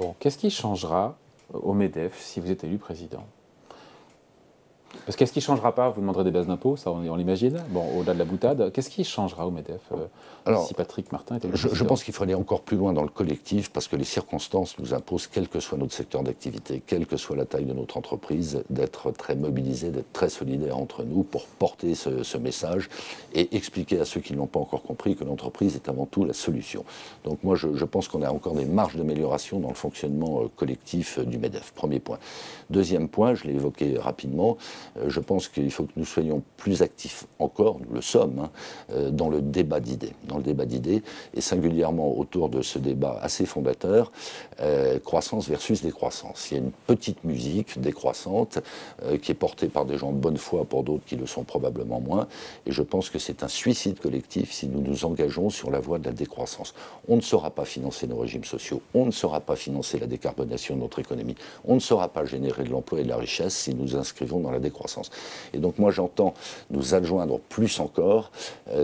Bon, qu'est-ce qui changera au MEDEF si vous êtes élu président? Parce qu'est-ce qui ne changera pas? Vous demanderez des baisses d'impôts, ça on l'imagine. Bon, au-delà de la boutade, qu'est-ce qui changera au MEDEF si Patrick Martin est élu président? Je pense qu'il faut aller encore plus loin dans le collectif parce que les circonstances nous imposent, quel que soit notre secteur d'activité, quelle que soit la taille de notre entreprise, d'être très mobilisés, d'être très solidaires entre nous pour porter ce message et expliquer à ceux qui ne l'ont pas encore compris que l'entreprise est avant tout la solution. Donc moi je pense qu'on a encore des marges d'amélioration dans le fonctionnement collectif du MEDEF. Premier point. Deuxième point, je l'ai évoqué rapidement, je pense qu'il faut que nous soyons plus actifs encore, nous le sommes, dans le débat d'idées. Dans le débat d'idées, et singulièrement autour de ce débat assez fondateur, croissance versus décroissance. Il y a une petite musique décroissante qui est portée par des gens de bonne foi, pour d'autres qui le sont probablement moins, et je pense que c'est un suicide collectif si nous nous engageons sur la voie de la décroissance. On ne saura pas financer nos régimes sociaux, on ne saura pas financer la décarbonation de notre économie, on ne saura pas générer de l'emploi et de la richesse si nous inscrivons dans la décroissance. Et donc moi j'entends nous adjoindre plus encore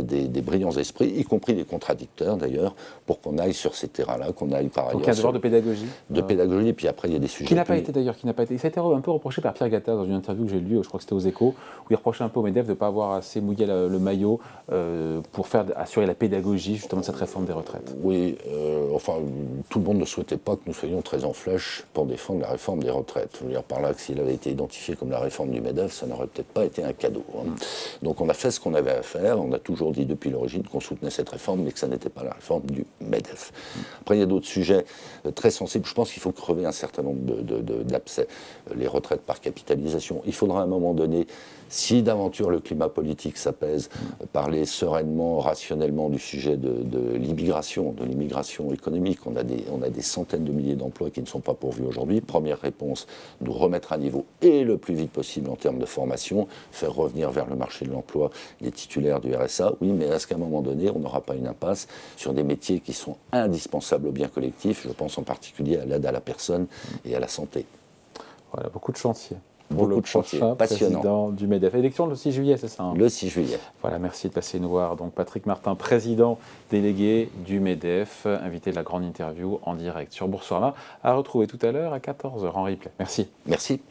des brillants esprits, y compris des contradicteurs d'ailleurs, pour qu'on aille sur ces terrains-là, qu'on aille par ailleurs... Donc il y a un devoir de pédagogie. De pédagogie, et puis après il y a des sujets... Qui n'a pas été d'ailleurs, qui n'a pas été... Ça a été un peu reproché par Pierre Gattaz dans une interview que j'ai lue, je crois que c'était aux Échos, où il reprochait un peu au MEDEF de ne pas avoir assez mouillé le maillot pour assurer la pédagogie justement de cette réforme des retraites. Oui, enfin tout le monde ne souhaitait pas que nous soyons très en flèche pour défendre la réforme des retraites. Je veux dire par là que s'il avait été identifié comme la réforme du MEDEF, ça n'aurait peut-être pas été un cadeau. Donc on a fait ce qu'on avait à faire, on a toujours dit depuis l'origine qu'on soutenait cette réforme, mais que ça n'était pas la réforme du MEDEF. Après il y a d'autres sujets très sensibles, je pense qu'il faut crever un certain nombre d'abcès. Les retraites par capitalisation, il faudra à un moment donné, si d'aventure le climat politique s'apaise, parler sereinement, rationnellement du sujet de l'immigration, de l'immigration économique. On a des centaines de milliers d'emplois qui ne sont pas pourvus aujourd'hui. Première réponse, nous remettre à niveau et le plus vite possible en termes de formation, faire revenir vers le marché de l'emploi les titulaires du RSA. Oui, mais est-ce qu'à un moment donné, on n'aura pas une impasse sur des métiers qui sont indispensables au bien collectif? Je pense en particulier à l'aide à la personne et à la santé. Voilà, beaucoup de chantiers. Beaucoup de chantiers passionnants. Président du MEDEF. Élection le 6 juillet, c'est ça, hein? Le 6 juillet. Voilà, merci de passer nous voir. Donc Patrick Martin, président délégué du MEDEF, invité de la grande interview en direct sur Boursorama, à retrouver tout à l'heure à 14h en replay. Merci. Merci.